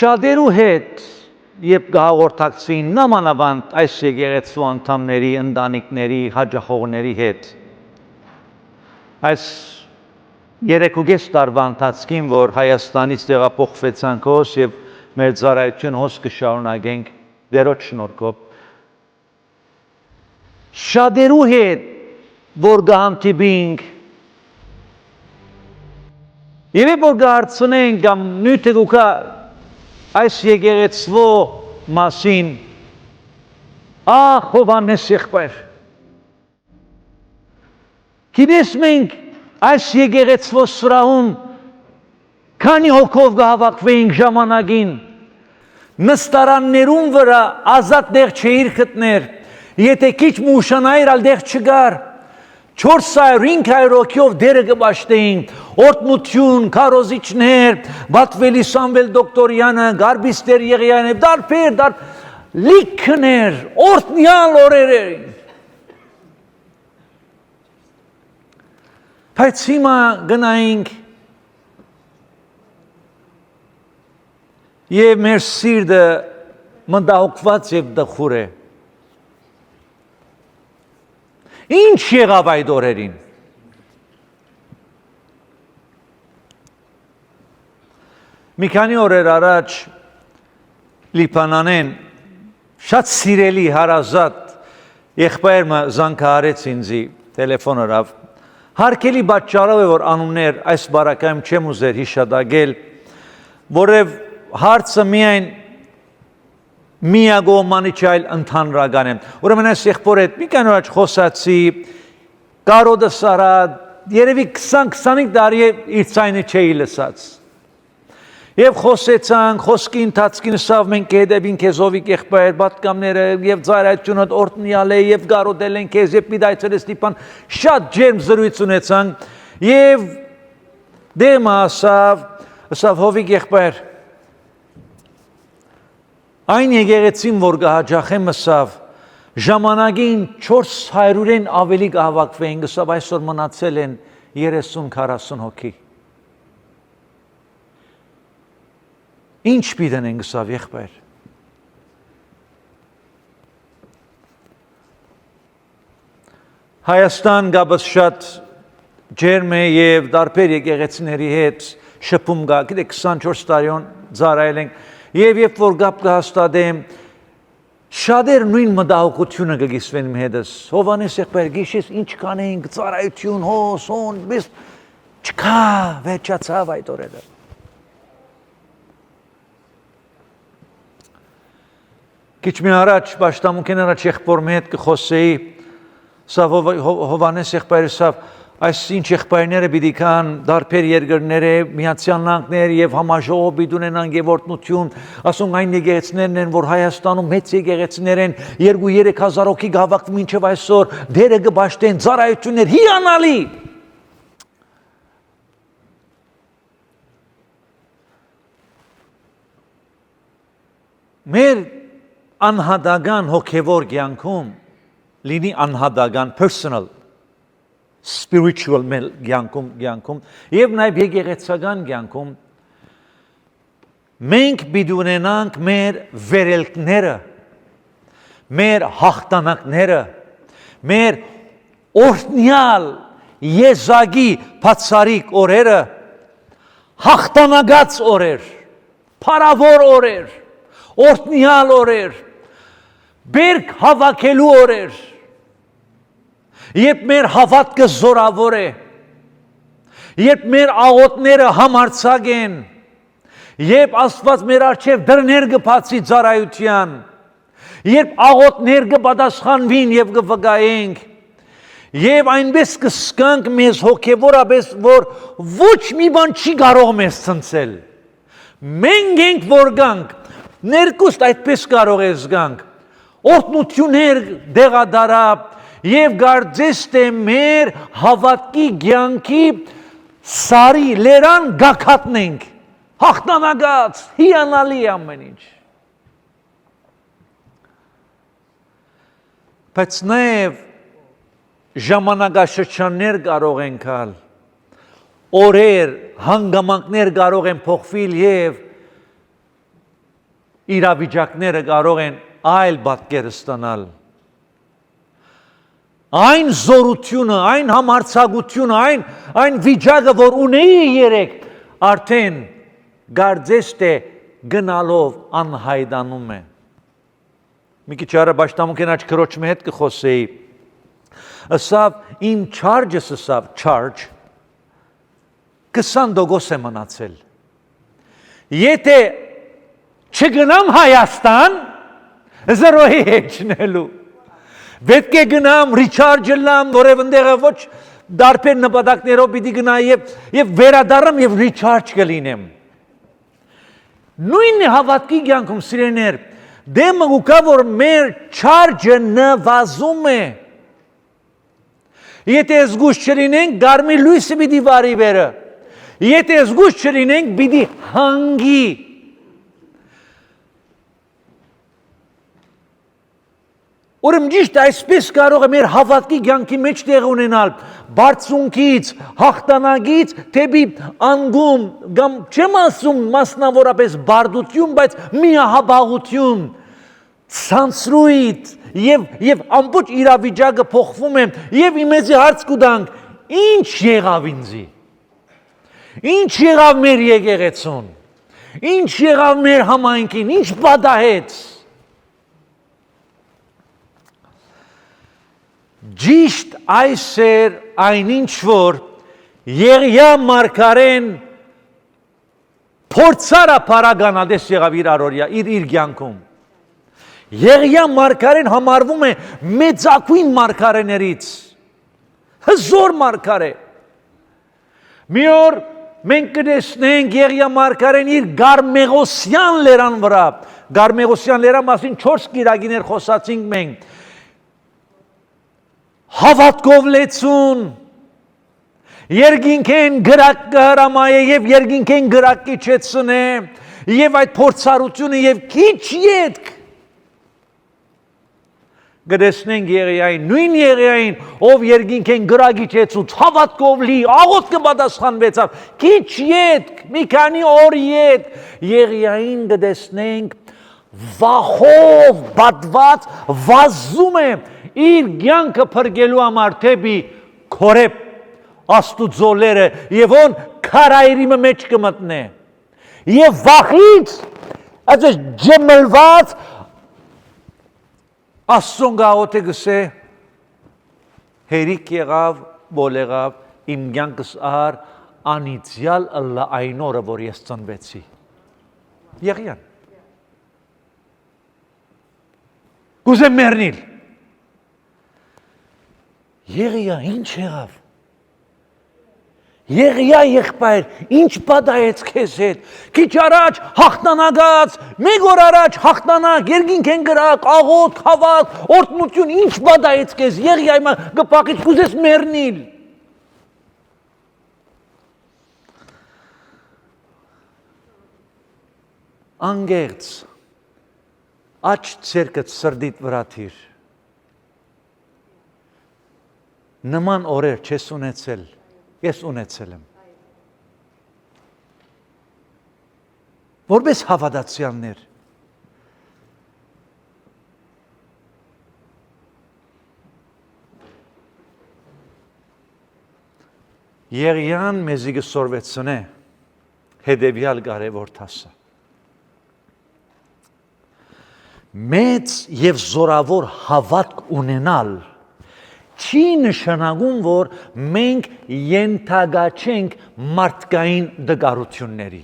Շատերու հետ երբ գաղորդակցին նամանավանդ այս եկեղեցու անդամների, ընտանիքների, հաճախողների հետ այս 3.5 տարվա ընթացքին, որ Հայաստանից տեղափոխվեցանք հոս եւ մեր ծառայությունը հոս կշարունակենք Տերոջ շնորհքով շատերու հետ որ գհանդիպինք եւ որ գարցնենք կամ նյութը գուկա այս եկեղեցվո մասին Հովհաննես եղբայր գիտես մենք այս եկեղեցվո սրահում քանի հոգով գահավաքվեինք ժամանակին նստարաններուն վրա ազատ դեղ չէիր գտներ եթե քիչ մուշանայր ալ դեղ չգար 400-500 հոգով դերը կբաշտեին օրտնություն, քարոզիչներ, Բատվելի Սամվել Դոկտորյանը, Գարբիստեր Եղիայանը, դարբեր, լիքներ, օրտնյալ օրեր էին։ Բայց հիմա գնայինք եւ մեր սիրտը մտահոգված եւ դխուր է։ Ինչ եղավ այդ օրերին։ Մի քանի օրեր առաջ Լիբանանեն շատ սիրելի հարազատ եղբայրը զանգահարեց ինձի տելեֆոնով հարկելի պատճառով է որ անուններ այս բարակայում չեմ ուզեր հիշադակել որև հարցը միայն միագոմանի չայլ ընդհանրական է ուրեմն այս եղբոր հետ մի քանի օր առաջ խոսացի կարոդը սարա երևի 20-25 տարի իր ցայնը չէի լսած եւ խոսեցանք խոսքի ընթացքին սավ մենք հետևին քեզովիկ եղբայր պատկամները եւ ծառայությունը օրտնյալ է եւ գարոդել են քեզ եւ պիտայցել Ստիպան շատ ջերմ զրույց ունեցանք եւ դեմը ասավ հովիկ եղբայր այն եկեղեցին որ կհաջախեմ ասավ ժամանակին 400-ին ավելի կհավաքվեին ասավ այսօր մնացել են 30-40 հոգի ինչ պիտենենք ասավ եղբայր Հայաստան գաբս շատ ջերմ է եւ դարբեր եկեղեցիների հետ շփում կա գիտեք 24 տարիոն ծառայել ենք Եվ երբ որ գապ կհաստատեմ, շատեր նույն մտահոգությունը կգիսվեն իմ հետս։ Հովհաննես եղբայր գիշես ինչ կանենք, ծառայություն, հոն, բես չկա, վերջացավ այդ օրերը։ Քիչ մի առաջ, պաշտամունքեն առաջ եղբորի հետ կխոսեի, սա Հովհաննես եղբայրը սա այս ինչ եղբայրները պիտի կան դարբեր երկրները Միացյալ Նահանգներ եւ համաժողով պիտի ունենան եւ օրտնություն ասում այն եկեղեցիներն են որ Հայաստանում մեծ եկեղեցիներ են 2-3 հազար հոգի գավակվում մինչեւ այսօր դերը կբաշտեն ծառայություններ հիանալի մեր անհատական հոգեվոր կյանքում լինի անհատական personal spiritual կյանքում եւ նաեւ եկեղեցական կյանքում մենք պիտի ունենանք մեր վերելքները մեր հաղթանակները մեր օրհնյալ եզակի բացարիք օրերը հաղթանակած օրեր փառավոր օրեր օրհնյալ օրեր բերք հավաքելու օրեր Երբ մեր հավատքը զորավոր է, երբ մեր աղոթները համարձակ են, երբ Աստված մեր առջև դռներ կբացի ծառայության, երբ աղոթներ կպատասխանվին եւ կվկայենք, եւ այնպես կսկանք մեզ հոգեվորապես, որ ոչ մի բան չի կարող մեզ ցնցել։ Մենք ենք որ գանք, ներկուստ այդպես կարող է զգանք, օրհնություններ դեղադարապ Եվ գարձես թե մեր հավատքի կյանքի սարի լերան գաքատնենք, հաղթանակած, հիանալի ամեն ինչ։ Բայց նաև ժամանակաշրջաններ կարող են գալ, օրեր, հանգամանքներ կարող են փոխվել եւ իրավիճակները կարող են այլ պատկեր ստանալ։ Այն զորությունը, այն համարձակությունը, այն վիճակը, որ ունեի երեք, արդեն կարծես թե գնալով անհայտանում է։ Մի քիչ առաջ Պաշտամունքեն աչ քրոջի հետ կխոսեի։ Ասավ իմ charge-ս ասավ charge 20% է մնացել։ Եթե չգնամ Հայաստան, զրոյի հեչնելու։ Պետք է գնամ, recharge լամ, որև ընդեղը ոչ դարբեր նպատակներով պիտի գնայի եւ վերադառնամ եւ recharge կլինեմ։ Նույնն է հավատքի կյանքում սիրեներ, դեմը ուկա որ մեր charge-ը նվազում է։ Եթե զգուշ չլինենք, գարմիր լույսը պիտի վարի վերը։ Եթե զգուշ չլինենք, պիտի հանգի։ Ուրեմն ճիշտ այսպես կարող է մեր հավատքի կյանքի մեջ տեղ ունենալ բարձունքից, հաղթանակից, թեպի անգում, կամ չեմ ասում մասնավորապես բարդություն, բայց միահաբաղություն, ցանցրույթ եւ ամբողջ իրավիճակը փոխվում է եւ իմեծի հարց կուտանք, ինչ եղավ ինձի։ Ինչ եղավ մեր եկեղեցուն։ Ինչ եղավ մեր համայնքին, ինչ պատահեց։ Ճիշտ այս էր այնինչ որ Եղիա մարգարեն փորձարապարագանադես եղավ իր առօրյա, իր կյանքում։ Եղիա մարգարեն համարվում է մեծագույն մարգարեներից, հզոր մարգարե։ Մի օր մենք կտեսնենք Եղիա մարգարեն իր Գարմեղոսյան լերան վրա, Գարմեղոսյան լերա մասին 4 կիրակիներ խոսացինք մենք, հավատքով լեցուն, երկինքեն գրակ կհրամայե և երկինքեն գրակ կիչեցնե, և այդ փորձառությունը և քիչ ետք գտեսնենք Եղիային, նույն Եղիային, ով երկինքեն գրակ իջեցուց, հավատքով լի, աղոթքը պատասխանվեցավ, քիչ ետք, մի քանի օր ետք, Եղիային գտեսնենք վախով պատված վազում է իր կյանքը փրկելու համար թեպի Քորեբ Աստուծո լերը եւ on քարայրի մեջ կմտնե եւ վախից այս ջմլված Աստծուն գաղութը գսե հերիք եղավ բոլեղավ իմ կյանքս ար անիծյալ ըլլա այն օրը որ ես ծնվեցի Եղիան կուզեմ մեռնել Եղիա ինչ եղավ Եղիա եղբայր, ինչ պատահեց քեզ հետ, քիչ առաջ հաղթանակած, մեկ օր առաջ հաղթանակ, երկինքեն գրակ, աղոթք, հավատ, օրհնություն, ինչ պատահեց քեզ, Եղիա հիմա գպակից կուզես մեռնել։ Անգերց, աչ ցերկդ սրդիդ վրա թիր։ Նման օրեր չես ունեցել, ես ունեցել եմ։ Որպես հավատացյալներ, Եղիան մեզի գսորվեցնե հետևյալ կարևոր տասը։ Մեծ և զորավոր հավատք ունենալ չի նշանակում, որ մենք ենթագաչենք մարդկային դգարությունների։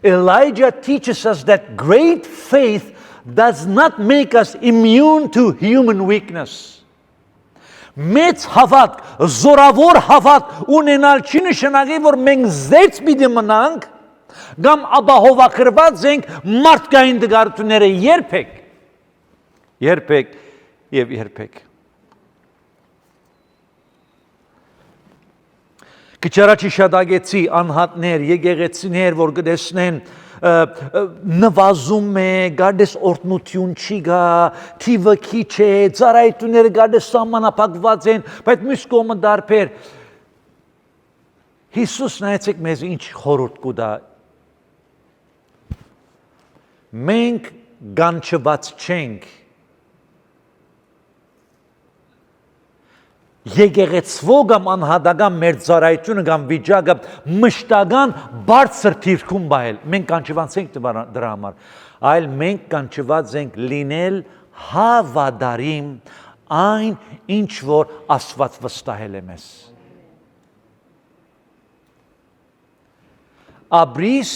Elijah teaches us that great faith does not make us immune to human weakness. Մեծ հավատք, զորավոր հավատք ունենալ չի նշանակի, որ մենք զերծ պիտի մնանք, կամ ապահովագրված ենք մարդկային դգարությունները երբեք։ Երբեք և երբեք։ Քիչ առաջ հիշատակեցի անհատներ, եկեղեցիներ, որ կտեսնեն նվազում է, գարդես օրհնություն չի գա, թիվը քիչ է, ծառայությունները գարդես սահմանափակված են, բայց մյուս կողմը դարբեր։ Հիսուս նայեցեք մեզ ինչ խորհուրդ կուտա։ Մենք գանչված չենք եկեղեցվո կամ անհատական մեր ծառայությունը կամ վիճակը մշտական բարձր թիրքում բայել։ Մենք կանչված ենք դրա համար, այլ մենք կանչված ենք լինել հավատարիմ այն ինչ որ Աստված վստահել է մեզ։ Ապրիս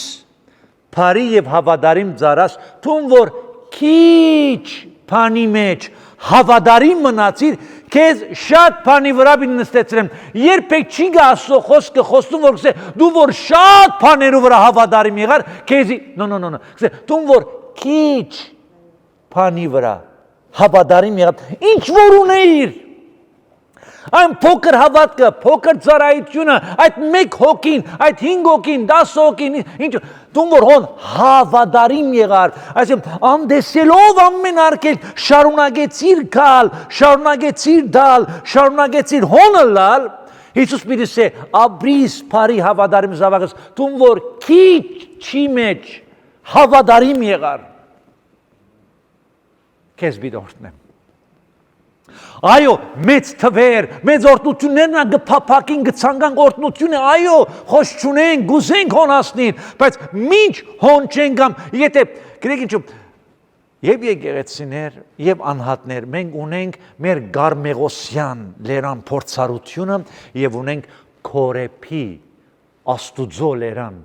բարի եւ հավատարիմ ծառաս, թուն որ քիչ բանի մեջ հավատարիմ մնացիր, քեզ շատ բանի վրա նստեցրեմ։ Երբեք չի գա Աստծո խոսքը խոսում որ գսե դու որ շատ բաներու վրա հավատարիմ եղար, քեզի գսե դու որ քիչ բանի վրա հավատարիմ եղար, ինչ որ ունեիր։ Այն փոքր հավատքը, փոքր ծառայությունը, այդ մեկ հոգին, այդ 5 հոգին, 10 հոգին, ինչ դու որ հոն հավատարիմ եղար, այսինքն անդեսելով ամեն արկել շարունակեցիր գալ, շարունակեցիր դալ, շարունակեցիր հոնը լալ, Հիսուս պիտի ասե, ապրիս բարի հավատարիմ զավակս, դու որ քիչի մեջ հավատարիմ եղար, քեզ պիտի օրհնեմ։ Այո, մեծ թվեր, մեծ օրհնություններն գփափակին գցանգան օրհնությունը, այո, խոս չունեն, գուզենք հոնասնին, բայց ինչ հոն չեն կամ, եթե գիտեք ինչու, եւ եկեղեցիներ եւ անհատներ, մենք ունենք մեր Գարմեղոսյան լերան փորձառությունը եւ ունենք Քորեփի Աստուծո լերան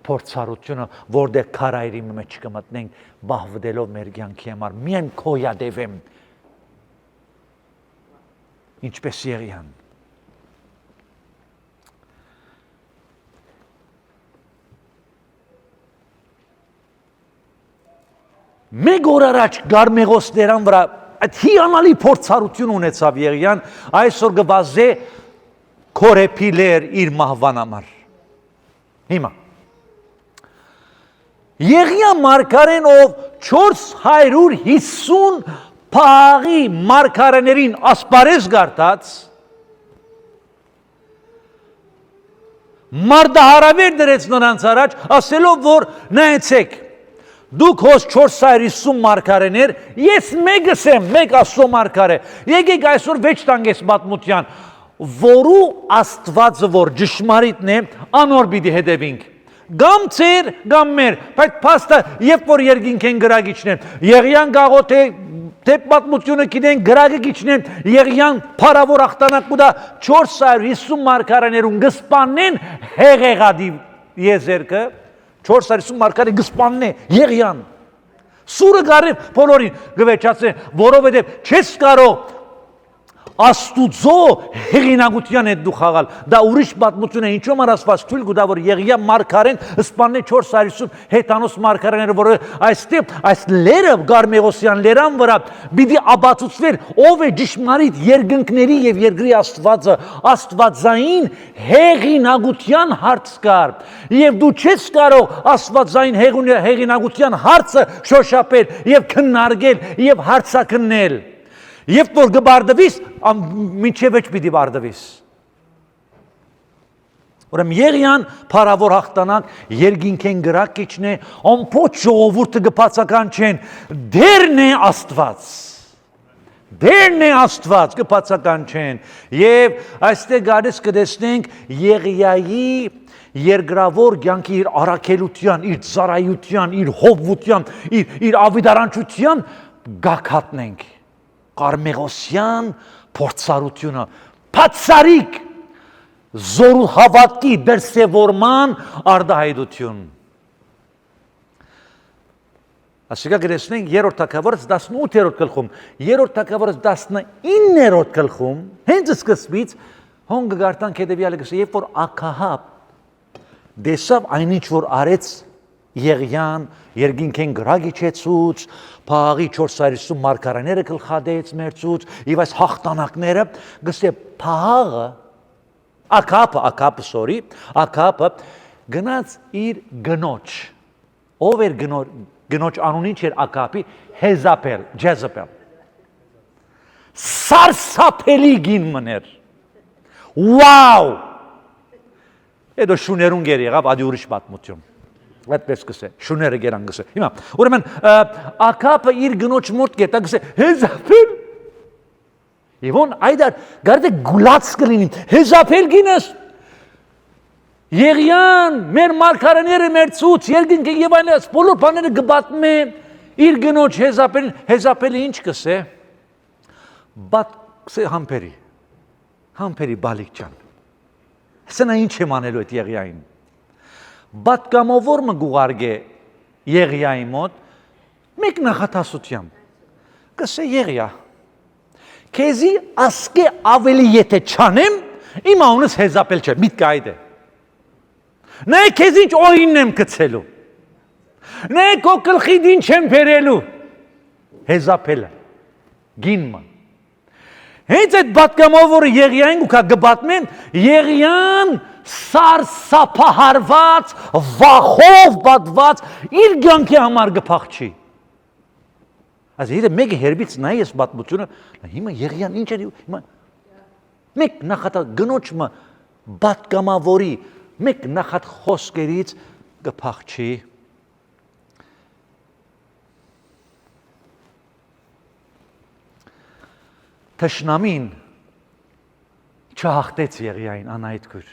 փորձառությունը, որտեղ քարայրի մեջ կմտնենք բահվդելով մեր կյանքի համար, միայն քոյադևեմ ինչպես Եղիան։ Մեկ օր առաջ Գարմեղոսներան վրա այդ հիանալի փորձառություն ունեցավ Եղիան, այսօր գվազե Քորեփի լեր իր մահվան համար։ Հիմա Եղիան մարգարեն ով 450 Փաղի մարգարեներին ասպարեզ գարտած մարդահարավեր դրեց նրանց առաջ ասելով որ նայեցեք դուք հոս 450 մարգարեներ ես մեկս եմ մեկ Աստծո մարգարե եկեք այսօր վեճ տանք ես պատմության որու Աստվածը որ ճշմարիտն է անոր պիտի հետևենք Գամ ծեր, գամ մեր, բայց փաստը երբ որ երկինք են գրագիչնեն, Եղիան գաղոթե թե պատմությունը գիտեն գրագիչնեն, Եղիան փարավոր ախտանակ կուտա 450 մարգարեներուն գսպանեն հեղեղադի եզերքը, 450 մարգարե գսպանն է Եղիան։ Սուրը գարև բոլորին գվեճացե, որովհետև չես կարող Աստուծո հեղինակության հետ դու խաղալ, դա ուրիշ պատմություն է, ինչու համար Աստված թույլ կտա, որ Եղիա մարգարեն սպաննի 450 հետանոց մարգարեները, որ այստեղ այս լերը Գարմեղոսյան լերան վրա պիտի ապացուցվեր, ով է ճշմարիտ երկնքների եւ երկրի Աստվածը, Աստվածային հեղինակության հարց կար, եւ դու չես կարող Աստվածային հեղինակության հարցը շոշափել եւ քննարկել եւ հարցակննել Եվ որ գբարդվիս, մինչև էջ պիտի բարդվիս։ Ուրեմն Եղիան փարավոր հաղթանակ, երկինքեն գրակիչն է, ամբողջ ժողովուրդը գբացական չեն, դերն է Աստված։ Դերն է Աստված, գբացական չեն։ Եվ այստեղ գալիս կտեսնենք Եղիայի երկրավոր կյանքի իր առաքելության, իր ծառայության, իր հովվության, իր ավետարանչության գաղափարենք։ Գարմեղոսյան փորձառությունը բացառիկ զորու հավատքի դրսևորման արտահայտություն Ասիկա գրեցնենք երրորդ թագավորս 18-րդ գլխում երրորդ թագավորս 19-րդ գլխում հենց սկզբից հոնգ գարտան հետևյալը գսե երբ որ Աքահապ դեսավ այնինչ որ արեց Եղիան երկինքեն գրագիչեցուց Փաղի 450 մարգարեները գլխադեց մերծուց եւ այս հաղթանակները գսե Փաղը Աքապը գնաց իր գնոջ ով էր գնոջ անունին չէր Աքապի Jezebel սարսափելի գին մներ Վաու Հետո շուներուն գեր եղավ, ադի ուրիշ պատմություն։ Այդպես կսե, շուները գերան գսե։ Հիմա, ուրեմն Աքաբը իր գնոջ մոտ գետա գսե, Հեզապել։ Եվ on այդար գարդե գուլած կլինի, Հեզապել գինես։ Եղյան, մեր մարգարեները, մեր ցույց, երկինքը եւ այլն, բոլոր բաները գբատում է իր գնոջ Հեզապելին, Հեզապելը ինչ կսե։ Բատ կսե համբերի բալիկ ջան։ Սնա ինչ եմ անելու այդ Եղիային։ Բատկամով որ մը գուղարգե Եղիայի մոտ, մեկ նախատասությամբ, կսե Եղիա, քեզի ասկե ավելի եթե չանեմ, իմ անունս Հեզապել չէ, միտքը այդ է։ Նայ քեզ ինչ օինն եմ գցելու։ Նայ քո գլխիդ ինչ եմ բերելու։ Հեզապելը, գինը։ Հենց այդ բատկամով որ Եղիային ու կա գբատմեն, Եղիան սարսափահարված, վախով պատված, իր կյանքի համար գփախչի։ Այս եթե մեկը հերբից նայ ես պատմությունը, հիմա Եղիան ինչ էր, հիմա մեկ նախատա գնոջը բատկամավորի, մեկ նախատ խոսքերից գփախչի։ Թշնամին չհաղթեց Եղիային անայդքուր։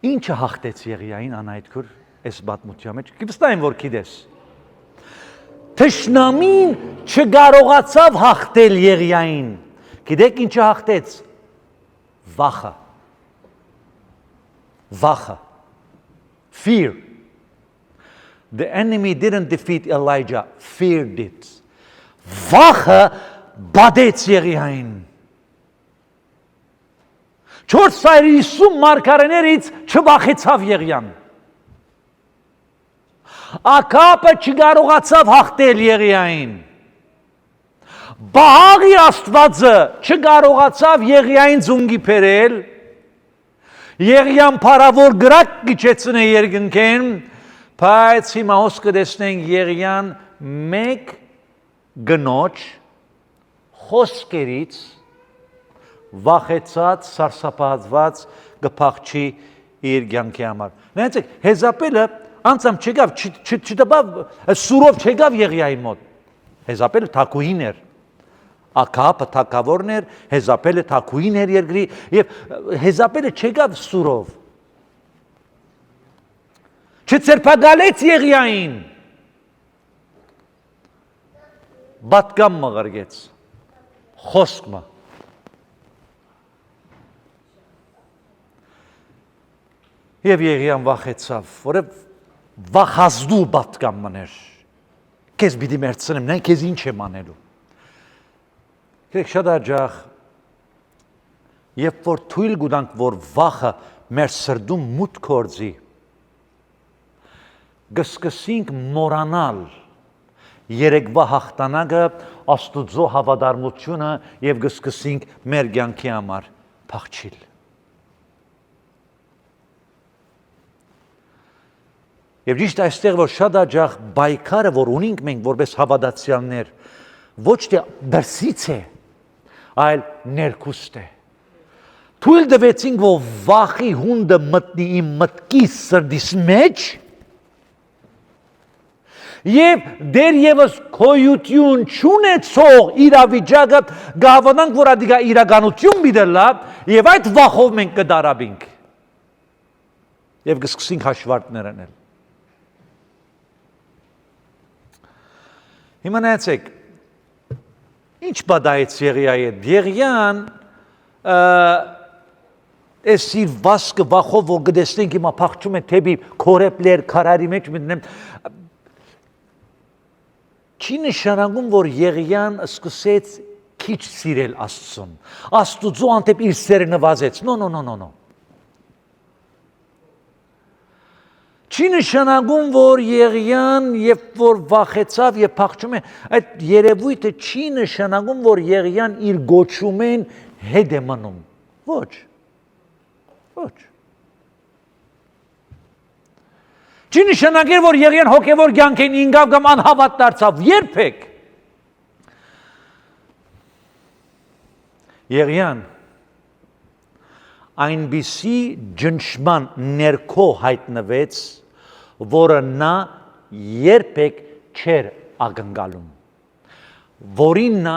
Ինչը հաղթեց Եղիային անայդքուր այս պատմության մեջ, կվստահեմ որ գիտես։ Թշնամին չկարողացավ հաղթել Եղիային։ Գիտեք ինչը հաղթեց։ Վախը։ Fear. The enemy didn't defeat Elijah, fear did. Վախը բադեց Եղիային։ 450 մարգարեներից չվախեցավ Եղիան։ Աքաբը չկարողացավ հաղթել Եղիային։ Բաղի Աստվածը չկարողացավ Եղիային ձունգի բերել։ Եղիան փարավոր գրակ գիչեցնե երկնքեն, բայց հիմա հոս կտեսնենք Եղիան մեկ գնոջ խոսքերից վախեցած, սարսափահարված գփախչի իր կյանքի համար։ Նայեցեք, Հեզապելը անցամ չեկավ, չտպավ, սուրով չեկավ Եղիայի մոտ։ Հեզապելը թակուհին էր։ Աքաբը թակավորն էր, Հեզապելը թակուհին էր երկրի, եւ Հեզապելը չեկավ սուրով։ Չցերպակալեց Եղիային։ Բատկամ մղրգեց, խոսքմը։ Եվ Եղիան վախեցավ, որև վախազդու բատկամ մներ։ Կեզ բիդի մերցնեմ, նայն կեզ ինչ եմ անելու։ Կրեք շատ աջախ, երբ որ թույլ գուտանք, որ վախը մեր սրդում մուտ կործի, գսկսինք մորանալ երեկվա հաղթանակը, Աստուծո հավատարմությունը եւ գսկսինք մեր կյանքի համար փախչիլ։ Եվ ճիշտ այստեղ որ շատ աջախ բայկարը որ ունենք մենք որպես հավատացյալներ, ոչ թե դրսից է, այլ ներքուստ է։ Թույլ տվեցինք որ վախի հունդը մտնի իմ մտքիս սրտիս մեջ, Եվ դերևս քոյություն չունեցող իրավիճակը գավանանք որ ադիգա իրականություն բիդելա եւ այդ վախով մենք կդարաբինք եւ կսկսենք հաշվարկներ անել։ Հիմա նայեցեք ինչ բադայեց Եղիայի հետ։ Եղիան այս իր վասկը վախով որ գտեսնենք հիմա փախչում է թեպի քորեպլեր քարարի մեջ մտնեմ Չի նշանակում, որ Եղիան սկսեց քիչ սիրել Աստծուն։ Աստուծո անտեպ իր սերը նվազեց։ No. Չի նշանակում, որ Եղիան, երբ որ վախեցավ եւ փախչում է, այդ երևույթը չի նշանակում, որ Եղիան իր գոչումեն հետ է մնում։ Ոչ։ Չի նշանակել, որ Եղիան հոգևոր կյանքին ինգավ կամ անհավատ դարձավ, երբեք։ Եղիան այնպիսի ջնջման ներքո հայտնվեց, որը նա երբեք չէր ակնկալում, որին նա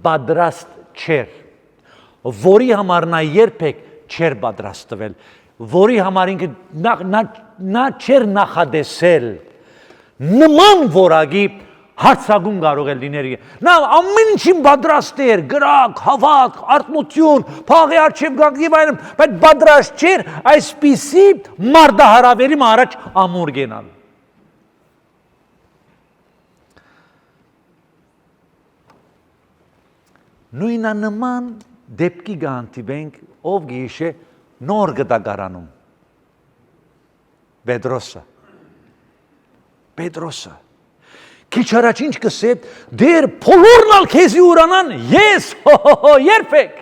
պատրաստ չէր, որի համար նա երբեք չէր պատրաստվել, որի համար ինքը նա չէր նախադեսել, նման որակի հարցակում կարող է լինել։ Նա ամեն ինչին պատրաստ էր, գրակ, հավատ, արթնություն, փաղի առջև գանք եւ այլն, բայց պատրաստ չէր այսպիսի մարտահրավերի առաջ ամուր գնալ։ Նույնանման դեպքի գանտիվենք, ով գիշե նոր գտագարանում։ Պետրոսը։ Քիչ առաջ ինչ կսե, դեր բոլորն ալ քեզի ուրանան, ես երբեք։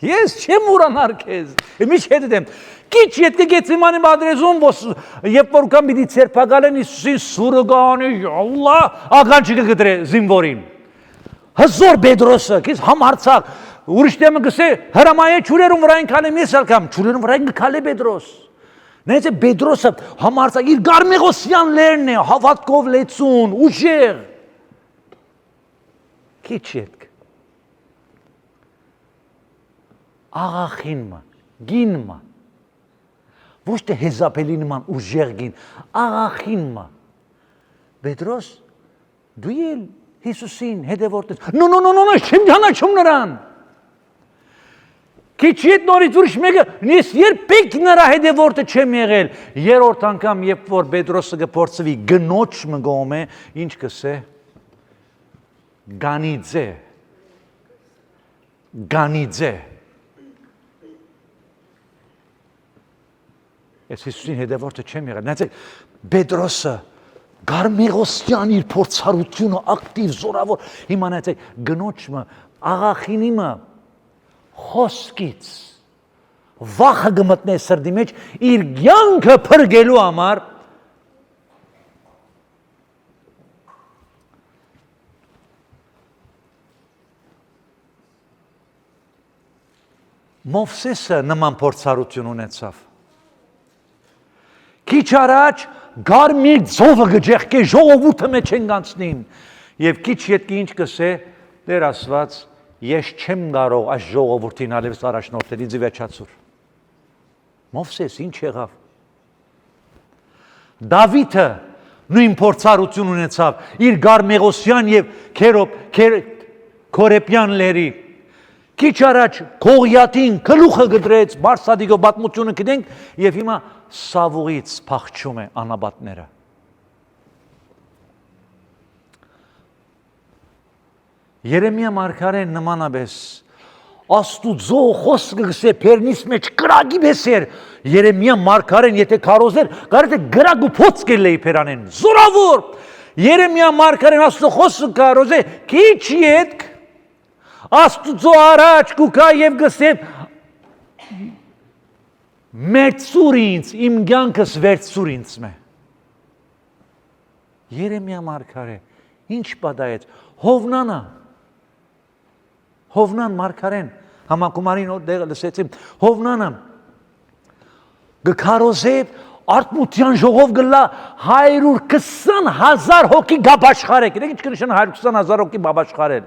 Ես չեմ ուրանար քեզ։ Ինչ հետդեմ։ Քիչ հետ կգեցիմանի մադրեզում, երբ որ կան պիտի ցերպակալեն Իսուսին սուրը գանի, Allah, ականջը կգտրե զինվորին։ Հզոր Պետրոսը, քիչ համարցակ, ուրիշ դեմը կսե, հրամայե ճուրերում վրային քալեմ ես ալկամ, ճուրերում վրային կքալե Պետրոս։ Նայեցե Պետրոսը համարցակ իր Գարմեղոսյան լերն է, հավատքով լեցուն, ուժեղ։ Քիչ հետ։ Աղախինը, գինը, ոչ թե հեզապելի նման ուժեղ գին, աղախինը։ Պետրոս, դու էլ Հիսուսին հետևորդ ես։ No, չեմ ճանաչում նրան։ Քիչ հետ նորից ուրիշ մեկը, ես երբեք նրա հետևորդը չեմ եղել։ Երրորդ անգամ, երբ որ Պետրոսը կփորձվի գնոջ մգոմե, ինչ կսե։ Գանիձե։ Ես Հիսուսին հետևորդը չեմ եղել։ Նայեցեք, Պետրոսը Գարմեղոսյան իր փորձառությունը ակտիվ զորավոր։ Հիմա նայեցեք, գնոջը, աղախինիմը խոսքից վախը գմտնե սրդի մեջ իր կյանքը փրկելու համար Մովսեսը նման փորձառություն ունեցավ։ Քիչ առաջ Գարմիր ծովը գջեղկե ժողովուրդը մեջ են գանցնին եւ քիչ հետքի ինչ կսե Տեր Աստված ես չեմ կարող այս ժողովրդին ալևս առաջնորդելի ձվեչացուր։ Մովսես ինչ եղավ։ Դավիթը նույն փորձառություն ունեցավ իր Գարմեղոսյան եւ Քորեփյան լերի։ Քիչ առաջ Գողիաթին գլուխը գդրեց, Բարսադիկո պատմությունը գիտենք եւ հիմա Սավուղից փախչում է անաբատները։ Երեմիա մարգարեն նմանապես Աստուծո խոսքը գսե Փերնիս մեջ կրակի բեսեր Երեմիա մարգարեն եթե կարոզեր կարելի է գրագու փոց կելեի Փերանեն զորավոր Երեմիա մարգարեն Աստծո խոսքը կարոզե քիչ յետք Աստուծո առաջ կուկա եւ գսե Մեծուր ինձ, իմ կյանքս վերցուր ինձ մե։ Երեմիա մարգարե, ինչ պատահեց, Հովնան մարգարեն, համակումարին դեղը լսեցիմ, Հովնանը գքարոզե արտմության ժողով գլա 120,000 հոգի գաբաշխարեք, ինչ կնշան 120,000 հոգի բաբաշխարել։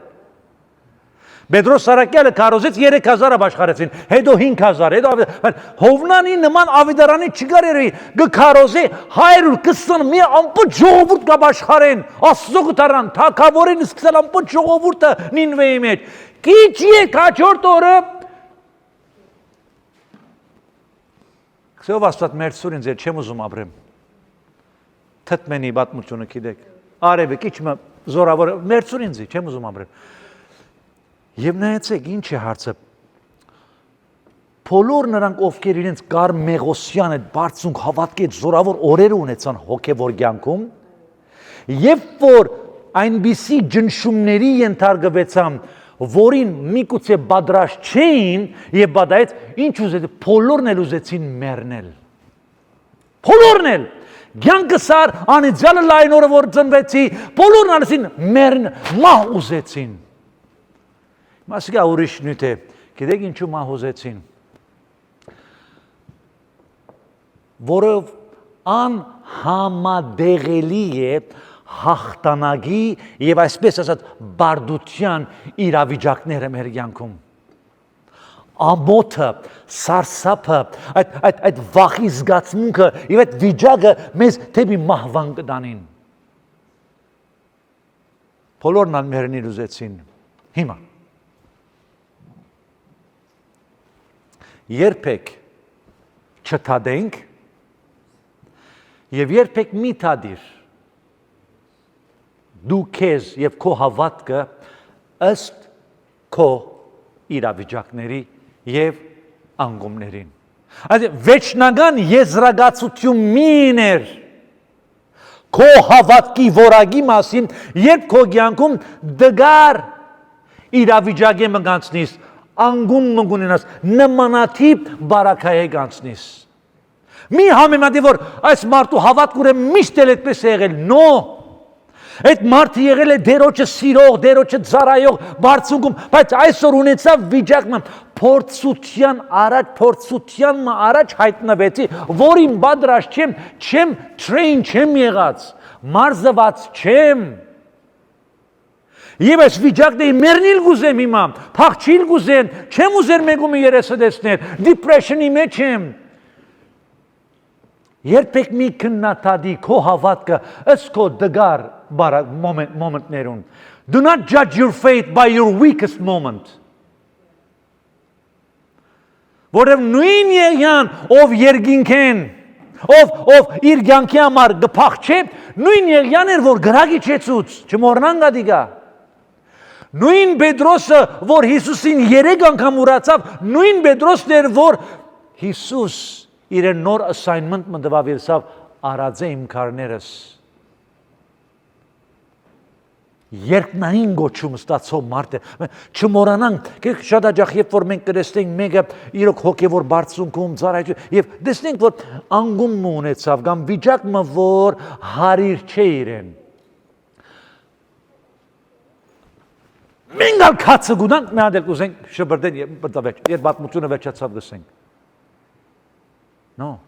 Պետրոս Սարակյալը կարոզեց 3,000 ապաշխարեցին, հետո 5,000, հետո Հովնանի նման ավիդարանի չկար երևի, գքարոզե 120 մի ամբողջ ժողովուրդ կապաշխարեն, Աստծո գտարան, թագավորին սկսել ամբողջ ժողովուրդը Նինվեի մեջ։ Քիչ եք հաջորդ օրը Քսով Աստված մերձուր ինձ չեմ ուզում ապրեմ։ Թթմենի պատմությունը գիտեք։ Արևը քիչ զորավոր մերձուր ինձ չեմ ուզում ապրեմ։ Եվ նայեցեք ինչ է հարցը Բոլոր նրանք ովքեր իրենց Գարմեղոսյան այդ բարձունք հավատքեց զորավոր օրերը ունեցան հոգևոր կյանքում երբ որ այնպիսի ջնշումների ենթարկվեցան որին միգուցե պատրաստ չէին եւ բադայից ինչ ուզեց բոլորն էլ ուզեցին մեռնել բոլորն էլ կյանքը սար անիծյալը լայն օրը որ ծնվեցի բոլորն ասին մեռն մահ ուզեցին Մասիկա ուրիշ նյութ է, գիտեք ինչու մահ ուզեցին, որով անհամադեղելի է հաղթանակի եւ այսպես ասած բարդության իրավիճակները մեր կյանքում։ Ամոթը, սարսափը, այդ վախի զգացմունքը եւ այդ վիճակը մեզ դեպի մահվան կտանին։ Բոլորն անմերնի լուզեցին։ Հիմա երբեք չթադենք եւ երբեք մի թադիր դու քեզ եւ քո հավատքը ըստ քո իրավիճակների եւ անգումներին։ Այդ վեճնական եզրակացություն միներ քո հավատքի որակի մասին, երբ քո կյանքում դգար իրավիճակ եմ գանցնես, անգում մգունենաս, նմանատիպ բարակայե գանցնես։ Մի համեմատի որ այս մարդու հավատք ուրեմն միշտ էլ այդպես է եղել, նո։ Այդ մարդը եղել է դերոջը սիրող, դերոջը ծառայող, բարձունքում, բայց այսօր ունեցավ վիճակը փորձության առաջ հայտնվեցի, որին պատրաստ չեմ train չեմ եղած, մարզված չեմ։ Եվ այս վիճակն է մեռնել գուզեմ հիմա, փախչիլ գուզեն, չեմ ուզեր մեկումի երեսը տեսնել, depression-ի մեջ եմ։ Երբեք մի քննադատի քո հավատքը ըստ քո դգար մոմենտներուն։ Do not judge your faith by your weakest moment. Որև նույն եղյան ով երկինքեն, ով իր կյանքի համար գփախչե, նույն եղյան էր որ գրագի չեցուց, չմոռնան գադիգա։ Նույն Պետրոսը, որ Հիսուսին 3 անգամ ուրացավ, նույն Պետրոսն էր, որ Հիսուս իր նոր assignment մտավիրսավ արածե իմ քարներս։ Երկնային գոչում ստացող մարդ է։ Չմոռանանք, շատ հաճախ երբ որ մենք կտեսնենք մեկը իրոք հոգևոր բարձունքում ծառայություն եւ տեսնենք որ անգում ունեցավ կամ վիճակը որ հարիր չէ իրեն։ Մենք ալ քացը գունանք մի հատ կուզենք շբրդեն երբ պատմությունը վերջացավ գսենք։ No.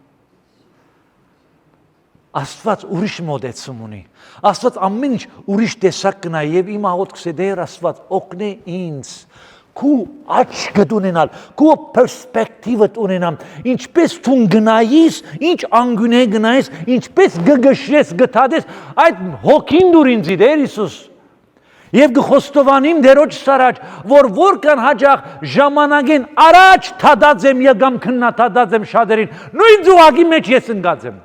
Աստված ուրիշ մոդեցում ունի։ Աստված ամեն ինչ ուրիշ տեսակ կնա եւ իմ աղոթքս է դեր Աստված օգնե ինձ քու աչքդ ունենալ, քու պերսպեկտիվդ ունենամ, ինչպես դու գնայիս, ինչ անգունե գնայիս, ինչպես գգշես գտադես, այդ հոգին դուր ինձի դեր Հիսուս։ Եվ գխոստովանիմ դերոջ սարաջ, որ որքան հաճախ ժամանակին առաջ թադած եմ եկամ քննադատած եմ շատերին, նույն ձուղակի մեջ ես ընկած եմ։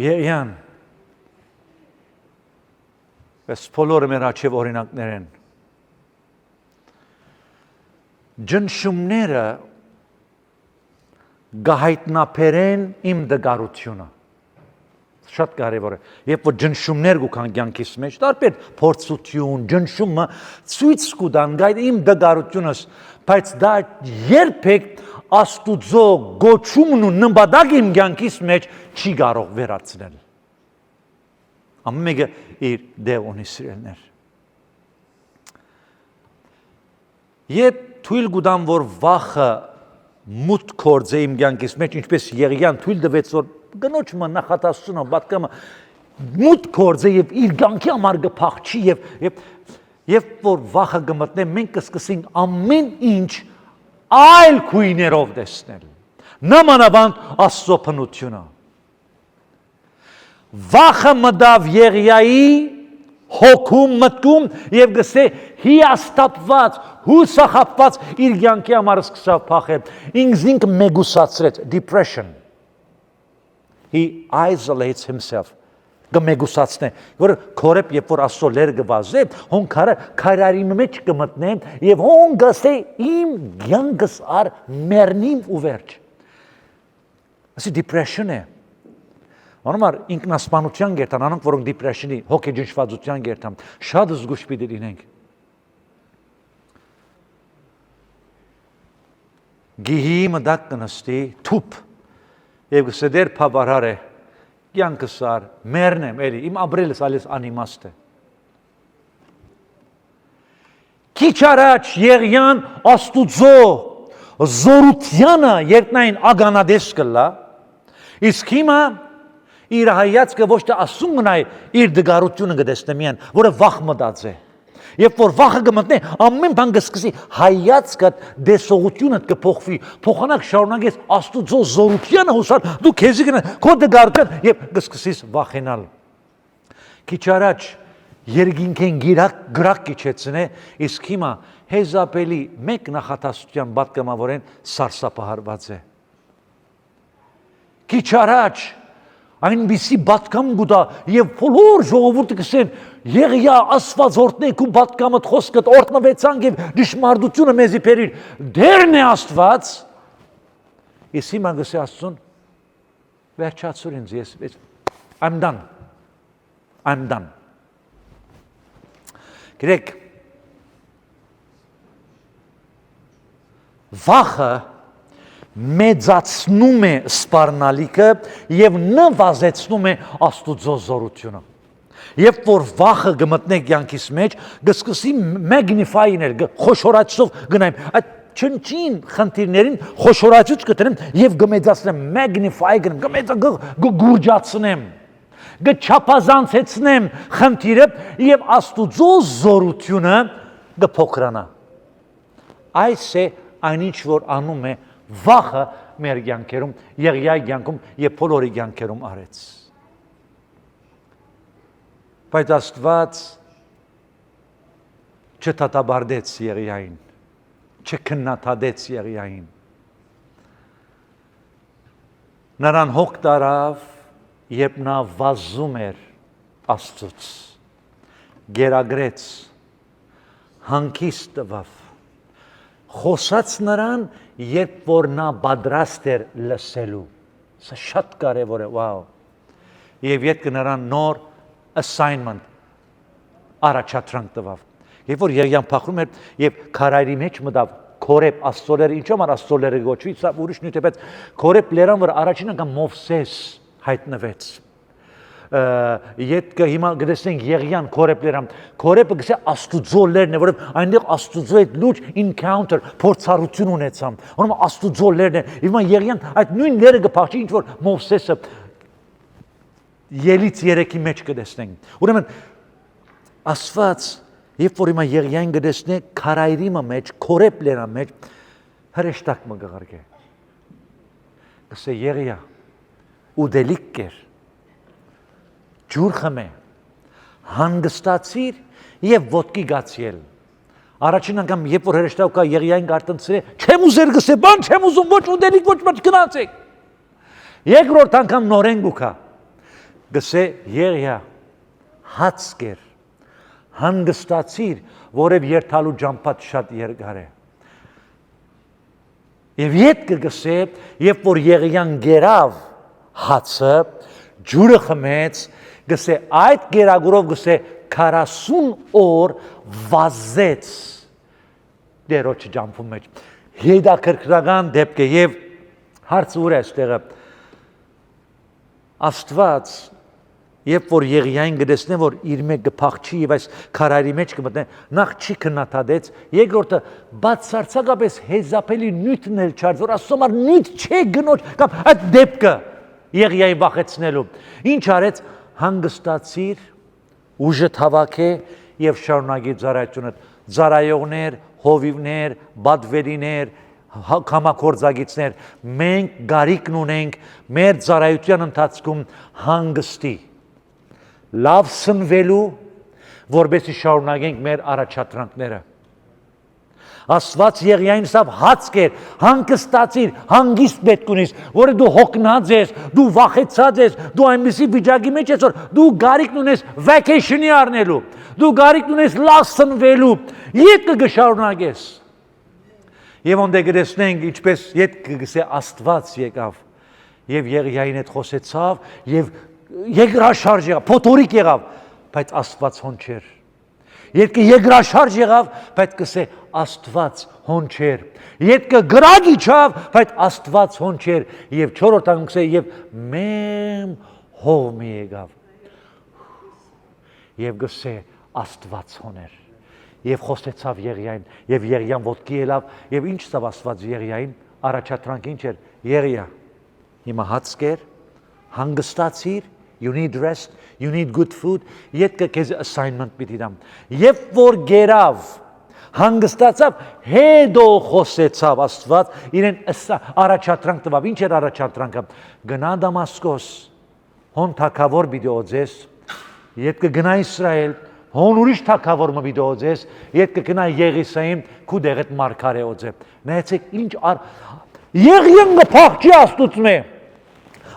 Յան, այս բոլորը մեր աչև օրինակներ են։ Ջնշումները գահիտնապերեն իմ դգարությունը։ Շատ կարևոր է։ Երբ որ ջնշումներ գուքան կյանքիս մեջ, տարբեր փորձություն, ջնշումը ցույց կտան իմ դգարությունս, բայց դա երբեք Աստուծո գոչումն ու նպատակը իմ կյանքիս մեջ չի կարող վերացնել։ Ամեն մեկը իր դեր ունի սիրելներ։ Երբ թույլ կտամ որ վախը մուտք կորձե իմ կյանքիս մեջ, ինչպես Եղիան թույլ տվեց որ գնոջը նախատասությունը պատկամը մուտք կորձե եւ իր կյանքի համար գփախչի եւ որ վախը գմտնե մենք կսկսենք ամեն ինչ այլ քույներով տեսնել նմանաբանդ Աստծո բնությունը վախը մտավ Եղիայի հոգում մտքում եւ գսե հիաստապված հուսախապված իր կյանքի համար սկսավ փախել ինքնին մեգուսացրեց depression. He isolates himself. Գմեգուսացնե, որ քորեփ երբ որ Աստծո լեր գվազե, հոն քարարի մեջ կմտնե եւ հոն գսե իմ կյանքս ար մեռնիմ ու վերջ։ Ասի depression է։ Անմար ինքնասպանության գերտան, անոնք որոնք depression-ի, հոգեջնշվածության գերտան, շատ զգուշ պիտի լինենք։ Գիհի մտակ կնստի, թուփ եւ գսե դեր փաբարար է կյանքս ար մեռնեմ էլի իմ ապրելս ալես անիմաստ է քիչ առաջ Եղիան Աստուծո զորությանը երկնային ագանադես կլա, իսկ հիմա իր հայացքը ոչ թե ասում մնայ իր դգարությունը կտեսնե միան, որը վախ մտած է։ Երբ որ վախը կմտնի, ամեն բան կսկսի հայացքդ դեսողությունդ կփոխվի, փոխանակ շարունակես Աստուծո զորությանը հուսալ, դու քեզի գնա քո դգարության եւ կսկսես վախենալ։ Քիչ առաջ երկինքեն գրակ կիչեցնե, իսկ հիմա հեզապելի մեկ նախատասության պատգամավորեն սարսափահարված է։ Քիչ առաջ այնպիսի պատգամ գուտա եւ բոլոր ժողովուրդը կսեն Եղիա Աստված օրհնեք ու պատգամդ խոսքդ օրհնվեցանք եւ դժմարտությունը մեզի բերիր դերն է Աստված ես հիմա գսե Աստծուն վերջացուր ինձ ես I'm done Գրեք վախը մեծացնում է սպառնալիքը եւ նվազեցնում է Աստուծո զորությունը։ Երբ որ վախը գմտնե կյանքիս մեջ, կսկսի magnify-ներ, խոշորացնով գնայм, այդ չնչին խնդիրներին խոշորացուց կտրեմ եւ կմեծացնեմ, magnify կնեմ, կգուրջացնեմ, կչափազանցեցնեմ խնդիրը եւ Աստուծո զորությունը կփոքրանա։ Այս է այնինչ որ անում է վախը մեր կյանքերում, Եղիայի կյանքում եւ բոլորի կյանքերում արեց։ Բայց Աստված չդատաբարդեց Եղիային, չքննադատեց Եղիային։ Նրան հոգ տարավ, երբ նա վազում էր Աստծուց, գերագրեց, հանգիստ տվավ, խոսաց նրան, երբ որ նա պատրաստ էր լսելու։ Սա շատ կարևոր է, վաու։ Եվ ետքը նրան նոր assignment առաջադրանք տվավ։ Երբ որ Եղիան փախրում էր եւ քարայրի մեջ մտավ Քորեբ աստծոները, ինչու՞ համար աստծոները գոչվի, սա ուրիշ նյութ է, բայց Քորեբ լերան վրա առաջին անգամ Մովսես հայտնվեց։ Ետքը հիմա գտեսնենք Եղիան Քորեբ լերան։ Քորեբը գսե Աստուծո լերն է, որով այնտեղ Աստուծո հետ լուրջ encounter, փորձառություն ունեցան։ Ուրեմն Աստուծո լերն է։ Հիմա Եղիան այդ նույն լերը կփախչի, ինչ որ Մովսեսը ելից երեքի մեջ կտեսնենք։ Ուրեմն Աստված, երբ որ հիմա Եղիային կտեսնե քարայրի մեջ, Քորեբ լերան մեջ, հրեշտակ մը կղարգե։ Գսե Եղիա, ուդելիք կեր, ջուր խմե, հանգստացիր եւ ոտքի գացիել։ Առաջին անգամ երբ որ հրեշտակ կա Եղիային կարտնցրե, չեմ ուզեր գսե, բան չեմ ուզում, ոչ ուդելիք, ոչ մաչ գնացեք։ Երկրորդ անգամ նորեն գուքա։ Գսե Եղիա, հաց կեր, հանգստացիր, որև երթալու ջամփատ շատ երկար է։ Եվ ետքը գսե, երբ որ Եղիան գերավ հացը, ջուրը խմեց, գսե այդ գերագուրով գսե 40 օր վազեց դերոջ ջամփու մեջ։ Հետաքրքրական դեպք է եւ հարցը ուր է այստեղը։ Աստված երբ որ Եղիային գտեսնե որ իր մեջ կփախչի եւ այս քարայրի մեջ կմտնե, նախ չի քննադատեց, երկրորդը բացարձակապես հեզապելի նյութն էլ չար, որ ասոմար նյութ չէ գնոջ կամ այդ դեպքը Եղիայի վախեցնելու։ Ինչ արեց, հանգստացիր, ուժը հավաքե եւ շարունակի ծառայությունը։ Ծառայողներ, հովիվներ, բադվերիներ, կամակորձագիցներ, մենք գարիկն ունենք մեր ծառայության ընթացքում հանգստի, լավ սնվելու, որբեսի շարունակենք մեր առաջադրանքները։ Աստված Եղիային սավ հաց կեր, հանգստացիր, հանգիստ պետք ունիս, որը դու հոգնած ես, դու վախեցած ես, դու այնպիսի վիճակի մեջ ես, որ դու գարիկն ունես vacation-ի առնելու, դու գարիկն ունես լավ սնվելու, ետքը կշարունակես։ Եվ ոնդե գրեսնենք, ինչպես ետքը գսե Աստված եկավ, և Եղիային հետ խոսեցավ, և երկրաշարժ եղավ, փոթորիկ եղավ, բայց Աստված հոն չէր։ Ետքը երկրաշարժ եղավ, բայց կսե Աստված հոն չէր։ Ետքը գրագ իջավ, բայց Աստված հոն չէր։ Եվ չորրորդ անգամ կսե եւ մեմ հով մի եկավ։ Եվ գսե Աստված հոն էր։ Եվ խոսեցավ Եղիային, եւ Եղիան ոտքի ելավ, եւ ինչ ստավ Աստված Եղիային, առաջադրանքը ինչ էր, Եղիա, հիմա հաց կեր, հանգստացիր, you need rest, you need good food, ետքը քեզ assignment պիտի դամ։ Եվ որ գերավ, հանգստացավ, հետո խոսեցավ Աստված, իրեն առաջադրանք տվավ, ինչ էր առաջադրանքը, գնա Դամասկոս, հոն թագավոր պիտի օձես, ետքը գնա Իսրայել, հոն ուրիշ թագավոր պիտի օձես, ետքը գնա Եղիսային, քու դեղետ մարգարե օձե։ Նայեցեք ինչ Եղիան փախչի Աստուծմե։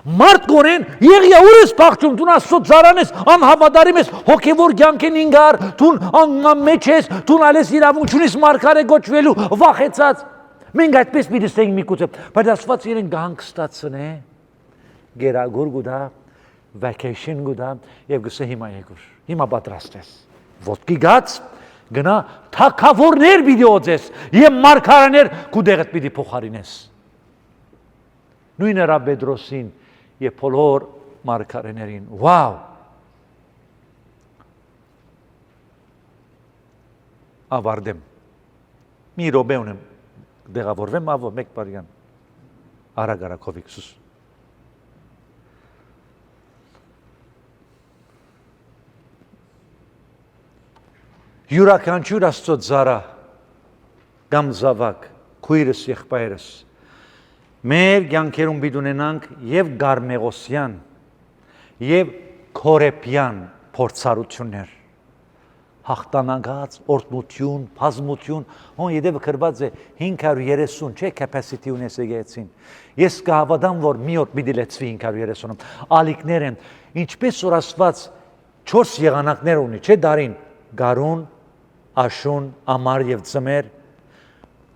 Մարդ գոնեն, Եղիա ուրես փախչում, դու Աստծո ծառան ես, անհավատարիմ ես, հոգևոր կյանքին ինգար, դու անմեջ ես, դու ալես իրավունք չունես մարգարե գոչվելու, վախեցած։ Մենք այդպես պիտի ստենք միգուցե, բայց Աստված իրեն կհանգստացնե, գերագուր գուտա, vacation գուտա, եւ գսե հիմա եկուր, հիմա պատրաստ ես։ Ոտքի գած, գնա թագավորներ պիտի օձես, եւ մարգարաներ քու դեղդ պիտի փոխարինես։ Նույնը Ռաբ Պետրոսին եւ բոլոր մարգարեներին։ Վաու։ Ավարտեմ։ Մի րոպե ունեմ դեղավորվեմ, ավո մեկ բարյան։ Արագ-արագ Հովիքսուս։ Յուրաքանչյուր Աստծո ծառա կամ զավակ, քույրս, եղբայրս մեր կյանքերում պիտի ունենանք եւ Գարմեղոսյան եւ Քորեփյան փորձառություններ, հաղթանակած, օրհնություն, բազմություն, հոն յետևը գրված է 530, չէ՞ capacity ունես եկեցին։ Ես կհավատամ, որ մի օր պիտի լեցվի 530-ում։ Ալիքներ են, ինչպես որ Աստված 4 եղանակներ ունի, չէ՞ դարին, գարուն, աշուն, ամառ եւ ձմեռ։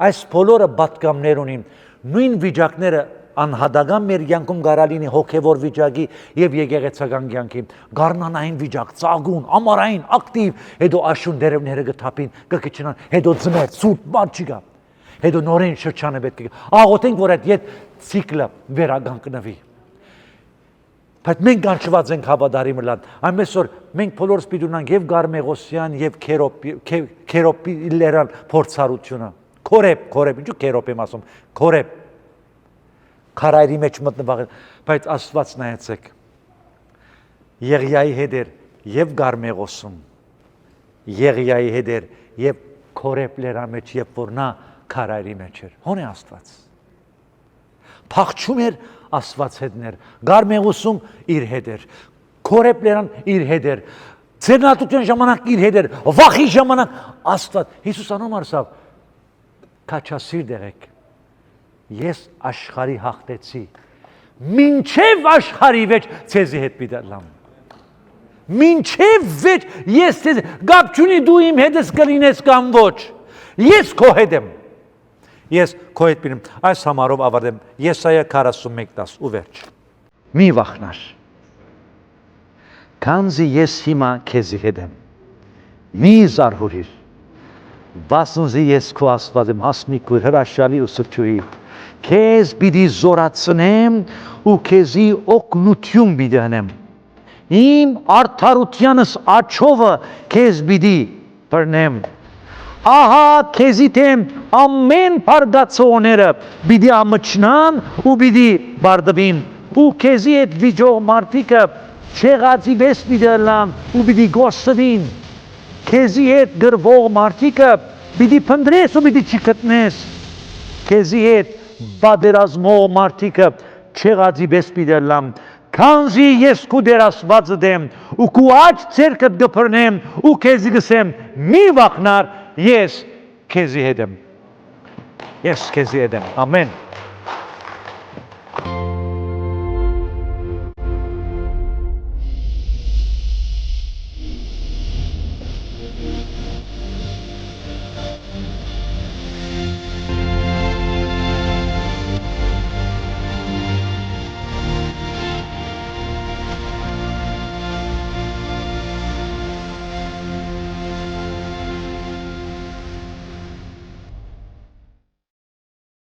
Այս բոլորը պատկամներ ունին, նույն վիճակները անհատական մեր կյանքում գարալինի հոգևոր վիճակի եւ եկեղեցական կյանքի, գարնանային վիճակ, ծագուն, ամառային, ակտիվ, հետո աշուն դերևները գթափին, կկչնան, հետո ձմեռ, ցուրտ բան չկա, հետո նորեն շրջանը պետք է։ Աղոթենք, որ այդ ցիկլը վերականգնվի։ Բայց մենք կանչված ենք հավատարիմ լան, այնպես որ մենք բոլորս պիտի ունենանք եւ Գարմեղոսյան եւ Քերոպիլերան փորձառությունը։ Քորեփ, ինչու Քերոպ եմ ասում, Քորեփ քարայրի մեջ մտնվաղ, բայց Աստված նայեցեք, Եղիայի հետ էր եւ Գարմեղոսում, Եղիայի հետ էր եւ Քորեփլերա մեջ, երբ որ նա քարայրի մեջ էր, հոն է Աստված, փախչում էր Աստված հետներ, Գարմեղոսում իր հետ էր, Քորեփլերան իր հետ էր, ցերնատության ժամանակ իր հետ էր, վախի ժամանակ Աստված, Հիսուս անոմ արսավ, քաչասիր դեղեք, ես աշխարհի հաղթեցի, մինչև աշխարհի վեճ ցեզի հետ պիտի լամ, մինչև վեճ ես ցեզ, գապ չունի դու իմ հետս կլինես կամ ոչ, ես քո հետ եմ, ես քո հետ պիտեմ, այս համարով ավարտեմ, Եսայա 41:10 ու վերջ, մի վախնար, քանզի ես հիմա քեզի հետ եմ, մի զարհուրիր, բասնզի ես քո Աստված եմ, հասմիկ ու հրաշալի ու սրճուի, քեզ պիտի զորացնեմ ու քեզի օգնություն պիտի անեմ, իմ արդարությանս աչովը քեզ պիտի բռնեմ, ահա քեզի դեմ ամեն բարգացողները պիտի ամչնան ու պիտի բարդվին, ու քեզի այդ վիճող մարդիկը չեղածի վես պիտի լան ու պիտի գոստվին, քեզի հետ գրվող մարդիկը պիտի փնտրես ու պիտի չգտնես, քեզի հետ բادرազմող մարդիկը չեղածի վես պիտի լան, քանզի ես քու դեր Աստվածը դեմ ու քու աջ ցերկդ գփռնեմ ու քեզի գսեմ մի վախնար, ես քեզի հետ եմ, ամեն։